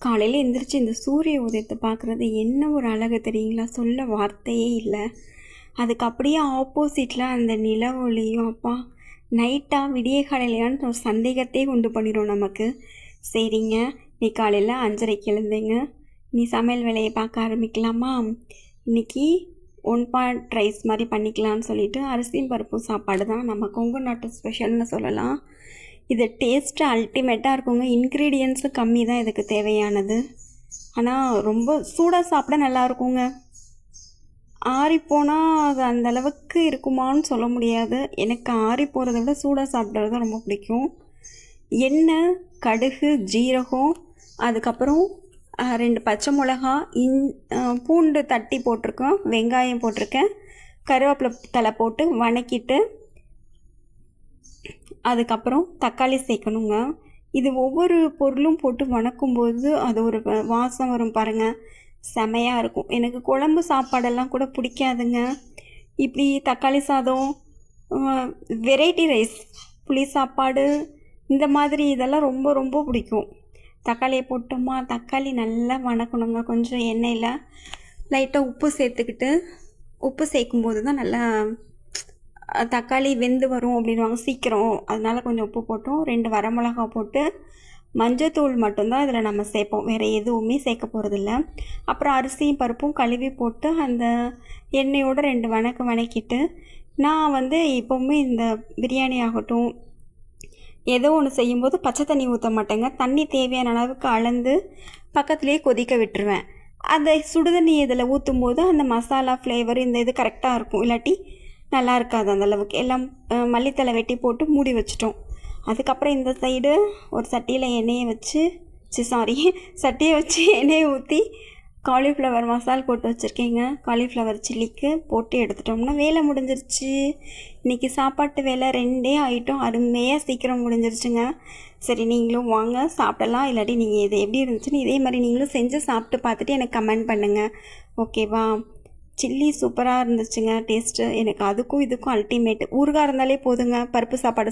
காலையில் எந்திரிச்சு இந்த சூரிய உதயத்தை பார்க்குறது என்ன ஒரு அழகு தெரியுங்களா, சொல்ல வார்த்தையே இல்லை. அதுக்கு அப்படியே ஆப்போசிட்டில் அந்த நில ஒளியும் அப்பா நைட்டாக விடிய காலையிலான்னு ஒரு சந்தேகத்தையே கொண்டு பண்ணிடும் நமக்கு. சரிங்க, நீ காலையில் 5:30 எழுந்தேங்க, நீ சமையல் வேலையை பார்க்க ஆரம்பிக்கலாமா? இன்றைக்கி ஒன் பாட் ரைஸ் மாதிரி பண்ணிக்கலான்னு சொல்லிவிட்டு அரிசியும் பருப்பும் சாப்பாடு தான் நம்ம கொங்கு நாட்டு ஸ்பெஷல்னு சொல்லலாம். இது டேஸ்ட்டு அல்டிமேட்டாக இருக்குங்க. இன்க்ரீடியன்ஸு கம்மி தான் இதுக்கு தேவையானது. ஆனால் ரொம்ப சூடாக சாப்பிட நல்லா இருக்குங்க. ஆறிப்போனால் அது அந்தளவுக்கு இருக்குமான்னு சொல்ல முடியாது. எனக்கு ஆறி போகிறத விட சூடாக சாப்பிட்றது தான் ரொம்ப பிடிக்கும். எண்ணெய், கடுகு, ஜீரகம், அதுக்கப்புறம் 2 பச்சை மிளகா, பூண்டு தட்டி போட்டிருக்கேன், வெங்காயம் போட்டிருக்கேன், கருவேப்பிலை தழை போட்டு வணக்கிட்டு அதுக்கப்புறம் தக்காளி சேர்க்கணுங்க. இது ஒவ்வொரு பொருளும் போட்டு வணக்கும்போது அது ஒரு வாசம் வரும் பாருங்கள், செமையாக இருக்கும். எனக்கு குழம்பு சாப்பாடெல்லாம் கூட பிடிக்காதுங்க. இப்படி தக்காளி சாதம், வெரைட்டி ரைஸ், புளி சாப்பாடு, இந்த மாதிரி இதெல்லாம் ரொம்ப ரொம்ப பிடிக்கும். தக்காளியை போட்டோமா, தக்காளி நல்லா வணக்கணுங்க. கொஞ்சம் எண்ணெயில் லைட்டாக உப்பு சேர்த்துக்கிட்டு, உப்பு சேர்க்கும்போது தான் நல்லா தக்காளி வெந்து வரும் அப்படின்வாங்க சீக்கிரம். அதனால் கொஞ்சம் உப்பு போட்டோம், 2 வரமிளகா போட்டு மஞ்சத்தூள் மட்டும்தான் இதில் நம்ம சேர்ப்போம், வேறு எதுவுமே சேர்க்க போகிறதில்ல. அப்புறம் அரிசியும் பருப்பும் கழுவி போட்டு அந்த எண்ணெயோடு 2 வணக்கிட்டு, நான் எப்போவுமே இந்த பிரியாணி ஆகட்டும் ஏதோ ஒன்று செய்யும்போது பச்சை தண்ணி ஊற்ற மாட்டேங்க. தண்ணி தேவையான அளவுக்கு அளந்து பக்கத்துலேயே கொதிக்க விட்டுருவேன். அந்த சுடுதண்ணி இதில் ஊற்றும் போது அந்த மசாலா ஃப்ளேவர் இந்த இது கரெக்டாக இருக்கும். இல்லாட்டி நல்லா இருக்காது அந்தளவுக்கு. எல்லாம் மல்லித்தலை வெட்டி போட்டு மூடி வச்சிட்டோம். அதுக்கப்புறம் இந்த சைடு ஒரு சட்டியில் சட்டியை வச்சு எண்ணெயை ஊற்றி காலிஃப்ளவர் மசால் போட்டு வச்சுருக்கேங்க. காலிஃப்ளவர் சில்லிக்கு போட்டு எடுத்துட்டோம்னா வேலை முடிஞ்சிருச்சு. இன்றைக்கி சாப்பாட்டு வேலை 2 ஐட்டம் அருமையாக சீக்கிரம் முடிஞ்சிருச்சுங்க. சரி, நீங்களும் வாங்க சாப்பிடலாம். இல்லாட்டி நீங்கள் இது எப்படி இருந்துச்சுன்னு இதே மாதிரி நீங்களும் செஞ்சு சாப்பிட்டு பார்த்துட்டு எனக்கு கமெண்ட் பண்ணுங்கள், ஓகேவா? சில்லி சூப்பராக இருந்துச்சுங்க டேஸ்ட்டு. எனக்கு அதுக்கும் இதுக்கும் அல்டிமேட். ஊறுகாய் இருந்தாலே போதுங்க, பருப்பு சாப்பாடு